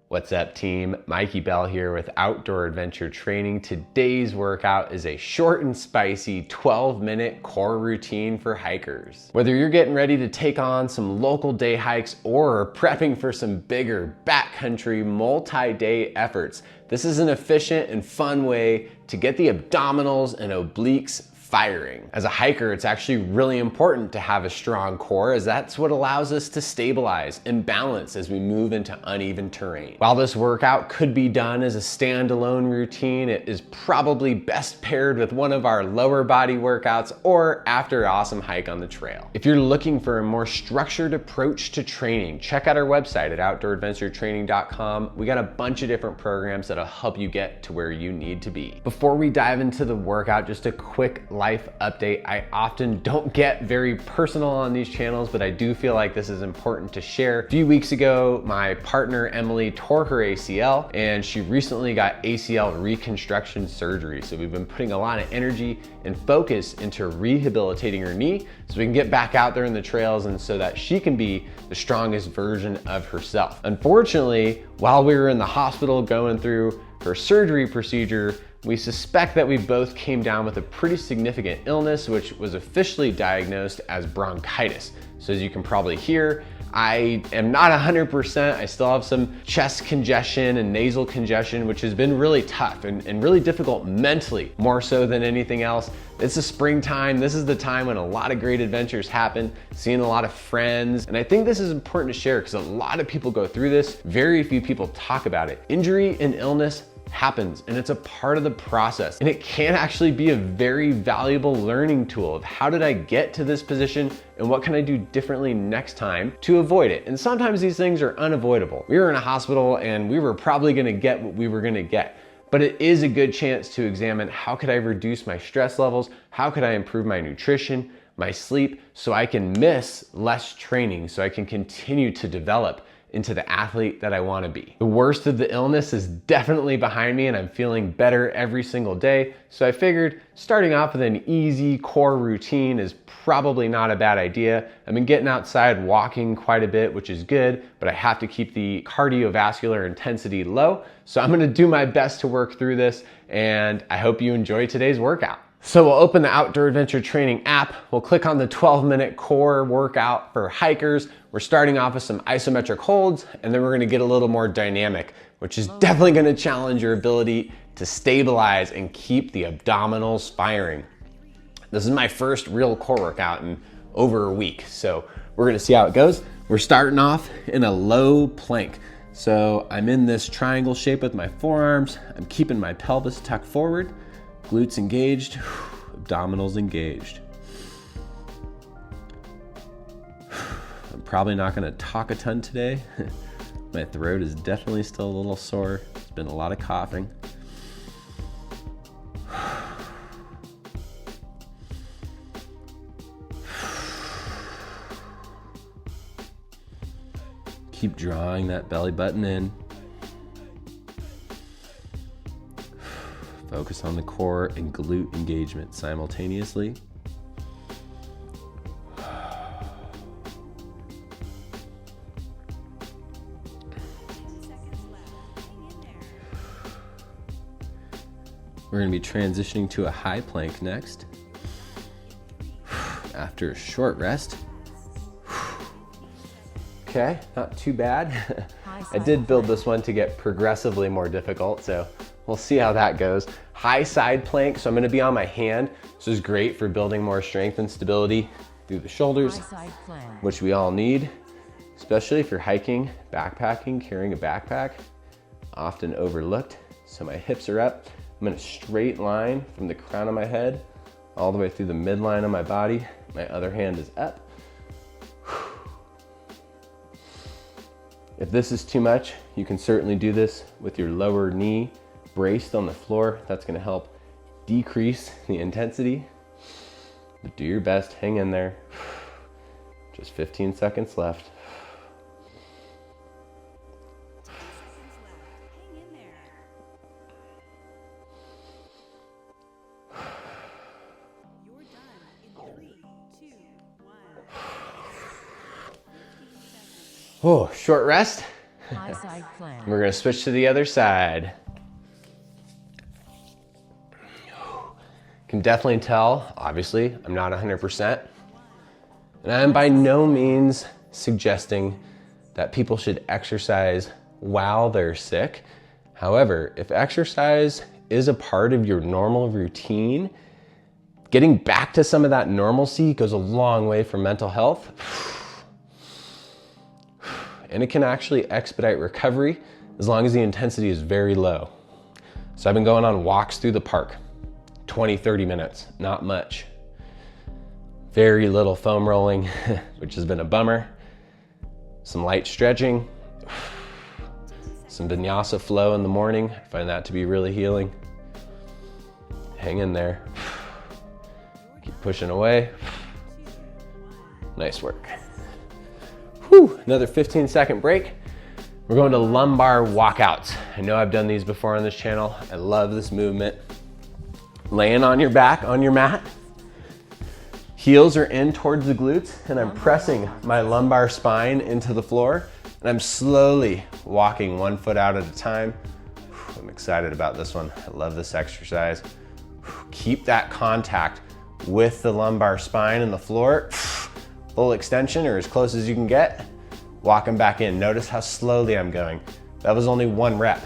What's up, team? Mikey Bell here with Outdoor Adventure Training. Today's workout is a short and spicy 12-minute core routine for hikers. Whether you're getting ready to take on some local day hikes or prepping for some bigger backcountry multi-day efforts, this is an efficient and fun way to get the abdominals and obliques firing. As a hiker, it's actually really important to have a strong core, as that's what allows us to stabilize and balance as we move into uneven terrain. While this workout could be done as a standalone routine, it is probably best paired with one of our lower body workouts or after an awesome hike on the trail. If you're looking for a more structured approach to training, check out our website at outdooradventuretraining.com. We got a bunch of different programs that'll help you get to where you need to be. Before we dive into the workout, just a quick life update. I often don't get very personal on these channels, but I do feel like this is important to share. A few weeks ago, my partner Emily tore her ACL, and she recently got ACL reconstruction surgery. So we've been putting a lot of energy and focus into rehabilitating her knee so we can get back out there in the trails and so that she can be the strongest version of herself. Unfortunately, while we were in the hospital going through her surgery procedure, we suspect that we both came down with a pretty significant illness, which was officially diagnosed as bronchitis. So as you can probably hear, I am not 100%. I still have some chest congestion and nasal congestion, which has been really tough and really difficult mentally, more so than anything else. It's the springtime. This is the time when a lot of great adventures happen, seeing a lot of friends. And I think this is important to share because a lot of people go through this. Very few people talk about it. Injury and illness happens, and it's a part of the process, and it can actually be a very valuable learning tool of how did I get to this position and what can I do differently next time to avoid it. And sometimes these things are unavoidable. We were in a hospital and we were probably going to get what we were going to get, but it is a good chance to examine how could I reduce my stress levels, how could I improve my nutrition, my sleep, so I can miss less training, so I can continue to develop into the athlete that I want to be. The worst of the illness is definitely behind me and I'm feeling better every single day. So I figured starting off with an easy core routine is probably not a bad idea. I've been getting outside walking quite a bit, which is good, but I have to keep the cardiovascular intensity low. So I'm gonna do my best to work through this, and I hope you enjoy today's workout. So we'll open the Outdoor Adventure Training app. We'll click on the 12-minute core workout for hikers. We're starting off with some isometric holds, and then we're gonna get a little more dynamic, which is definitely gonna challenge your ability to stabilize and keep the abdominals firing. This is my first real core workout in over a week, so we're gonna see how it goes. We're starting off in a low plank. So I'm in this triangle shape with my forearms. I'm keeping my pelvis tucked forward. Glutes engaged, abdominals engaged. I'm probably not gonna talk a ton today. My throat is definitely still a little sore. It's been a lot of coughing. Keep drawing that belly button in. Focus on the core and glute engagement simultaneously. We're going to be transitioning to a high plank next. After a short rest. Okay, not too bad. I did build this one to get progressively more difficult, so we'll see how that goes. High side plank, so I'm gonna be on my hand. This is great for building more strength and stability through the shoulders, which we all need, especially if you're hiking, backpacking, carrying a backpack, often overlooked. So my hips are up. I'm in a straight line from the crown of my head all the way through the midline of my body. My other hand is up. If this is too much, you can certainly do this with your lower knee braced on the floor. That's gonna help decrease the intensity. But do your best, hang in there. Just 15 seconds left. Oh, short rest. High side plank. We're gonna switch to the other side. Can definitely tell, obviously, I'm not 100%. And I am by no means suggesting that people should exercise while they're sick. However, if exercise is a part of your normal routine, getting back to some of that normalcy goes a long way for mental health. And it can actually expedite recovery as long as the intensity is very low. So I've been going on walks through the park, 20, 30 minutes, not much. Very little foam rolling, which has been a bummer. Some light stretching, some vinyasa flow in the morning. I find that to be really healing. Hang in there. Keep pushing away. Nice work. Whew, another 15-second break. We're going to lumbar walkouts. I know I've done these before on this channel. I love this movement. Laying on your back on your mat. Heels are in towards the glutes, and I'm pressing my lumbar spine into the floor, and I'm slowly walking 1 foot out at a time. I'm excited about this one. I love this exercise. Keep that contact with the lumbar spine and the floor. Full extension or as close as you can get. Walking back in. Notice how slowly I'm going. That was only 1 rep.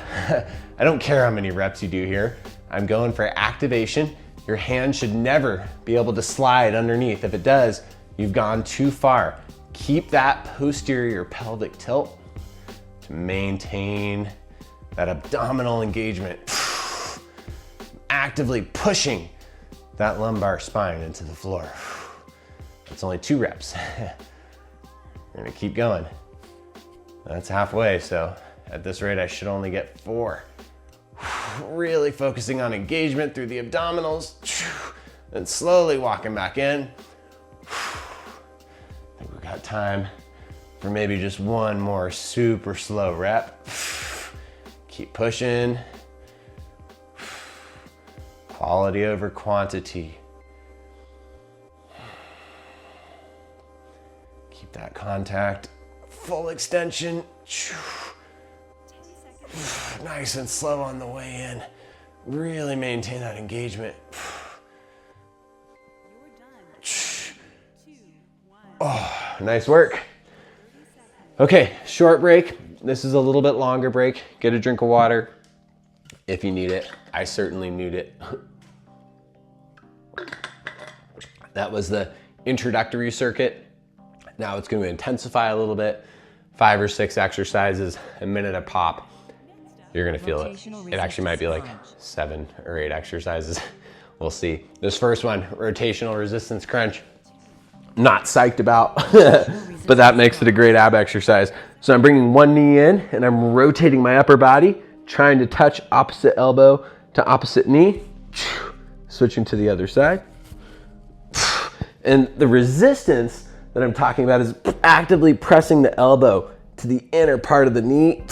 I don't care how many reps you do here. I'm going for activation. Your hand should never be able to slide underneath. If it does, you've gone too far. Keep that posterior pelvic tilt to maintain that abdominal engagement. Actively pushing that lumbar spine into the floor. That's only 2 reps. We're gonna keep going. That's halfway, so at this rate, I should only get 4. Really focusing on engagement through the abdominals, and slowly walking back in. I think we've got time for maybe just 1 more super slow rep. Keep pushing. Quality over quantity. Keep that contact. Full extension. Nice and slow on the way in. Really maintain that engagement. Oh, nice work. Okay, short break. This is a little bit longer break. Get a drink of water if you need it. I certainly need it. That was the introductory circuit. Now it's going to intensify a little bit. 5 or 6 exercises, a minute a pop. You're gonna feel it. It actually might be like 7 or 8 exercises. We'll see. This first one, rotational resistance crunch. Not psyched about, but that makes it a great ab exercise. So I'm bringing 1 knee in and I'm rotating my upper body, trying to touch opposite elbow to opposite knee. Switching to the other side. And the resistance that I'm talking about is actively pressing the elbow to the inner part of the knee.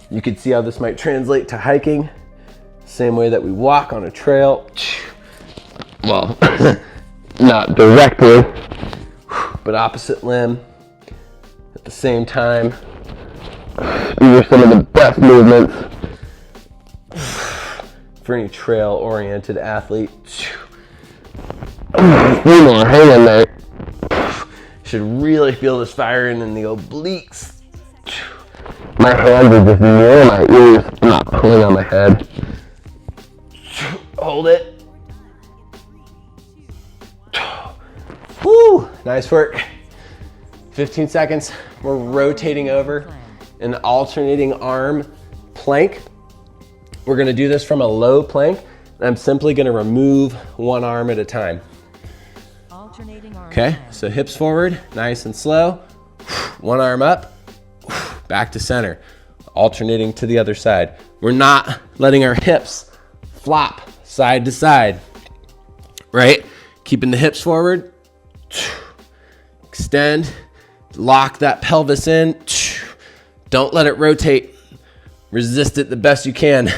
You can see how this might translate to hiking. Same way that we walk on a trail. Well, not directly, but opposite limb at the same time. These are some of the best movements for any trail-oriented athlete. 3 more, hang in there. Should really feel this firing in the obliques. My hands are just near my ears. I'm not pulling on my head. Hold it. Woo! Nice work. 15 seconds. We're rotating over an alternating arm plank. We're gonna do this from a low plank. And I'm simply gonna remove 1 arm at a time. Okay, so hips forward, nice and slow. 1 arm up, back to center. Alternating to the other side. We're not letting our hips flop side to side, right? Keeping the hips forward. Extend, lock that pelvis in. Don't let it rotate. Resist it the best you can.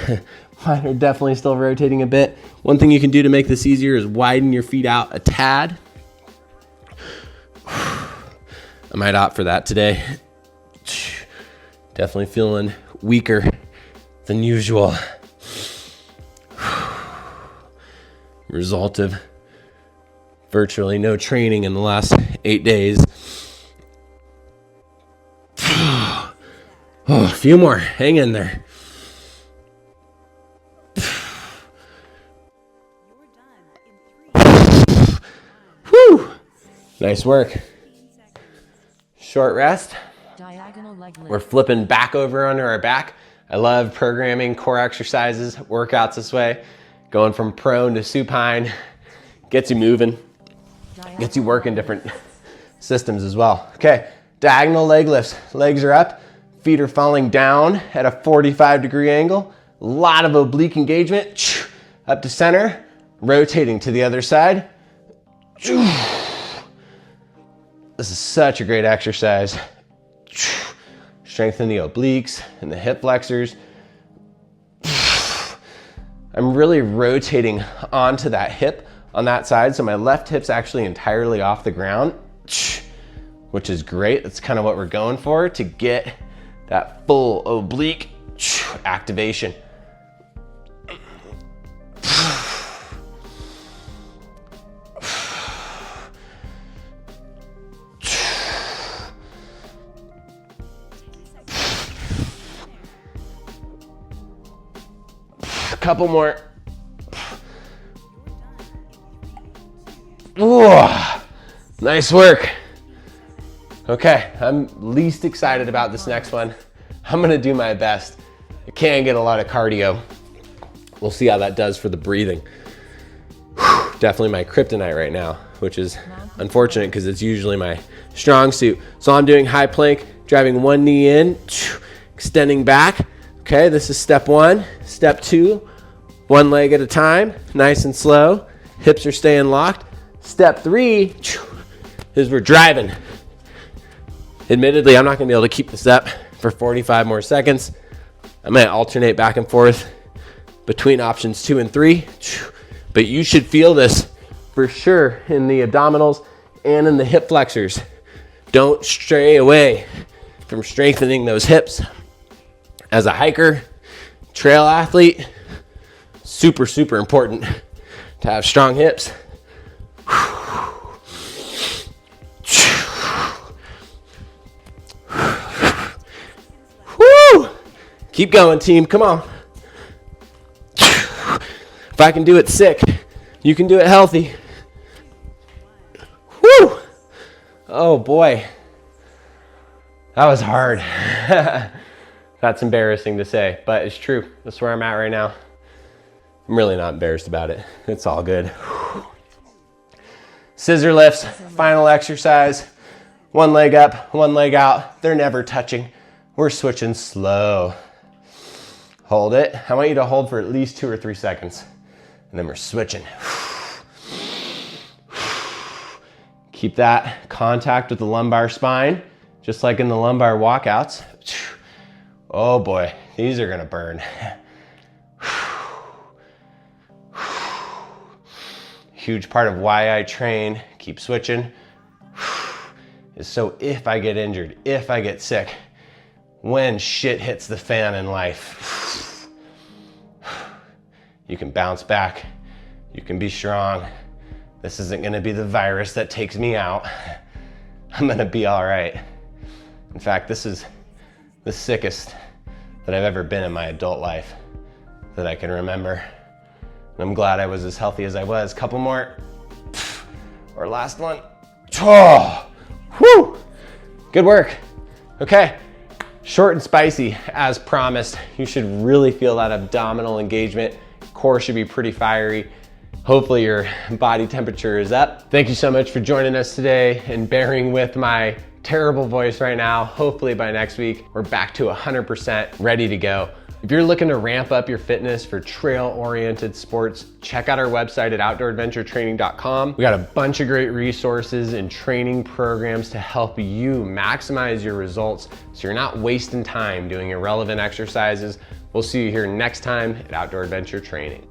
Mine are definitely still rotating a bit. One thing you can do to make this easier is widen your feet out a tad. I might opt for that today. Definitely feeling weaker than usual. Result of virtually no training in the last 8 days. Oh, a few more. Hang in there. Whew. Nice work. Short rest. We're flipping back over onto our back. I love programming core exercises, workouts this way. Going from prone to supine gets you moving, gets you working different systems as well. Okay, diagonal leg lifts. Legs are up, feet are falling down at a 45-degree angle. A lot of oblique engagement. Up to center, rotating to the other side. This is such a great exercise. Strengthen the obliques and the hip flexors. I'm really rotating onto that hip on that side, so my left hip's actually entirely off the ground, which is great. That's kind of what we're going for, to get that full oblique activation. Couple more. Ooh, nice work. Okay, I'm least excited about this next one. I'm gonna do my best. I can get a lot of cardio. We'll see how that does for the breathing. Whew, definitely my kryptonite right now, which is unfortunate because it's usually my strong suit. So I'm doing high plank, driving one knee in, extending back. Okay, this is step one. Step two, one leg at a time, nice and slow. Hips are staying locked. Step three is we're driving. Admittedly, I'm not gonna be able to keep this up for 45 more seconds. I might alternate back and forth between options 2 and 3, but you should feel this for sure in the abdominals and in the hip flexors. Don't stray away from strengthening those hips. As a hiker, trail athlete, super, super important to have strong hips. Woo! Keep going, team, come on. If I can do it sick, you can do it healthy. Woo! Oh boy, that was hard. That's embarrassing to say, but it's true. That's where I'm at right now. I'm really not embarrassed about it. It's all good. Scissor lifts, final exercise. One leg up, one leg out. They're never touching. We're switching slow. Hold it. I want you to hold for at least 2 or 3 seconds. And then we're switching. Keep that contact with the lumbar spine, just like in the lumbar walkouts. Oh boy, these are gonna burn. Huge part of why I train, keep switching, is so if I get injured, if I get sick, when shit hits the fan in life, you can bounce back, you can be strong. This isn't gonna be the virus that takes me out. I'm gonna be all right. In fact, this is the sickest that I've ever been in my adult life that I can remember. And I'm glad I was as healthy as I was. Couple more, or last one. Oh, whew, good work. Okay, short and spicy as promised. You should really feel that abdominal engagement. Core should be pretty fiery. Hopefully your body temperature is up. Thank you so much for joining us today and bearing with my terrible voice right now. Hopefully by next week, we're back to 100% ready to go. If you're looking to ramp up your fitness for trail-oriented sports, check out our website at outdooradventuretraining.com. We got a bunch of great resources and training programs to help you maximize your results so you're not wasting time doing irrelevant exercises. We'll see you here next time at Outdoor Adventure Training.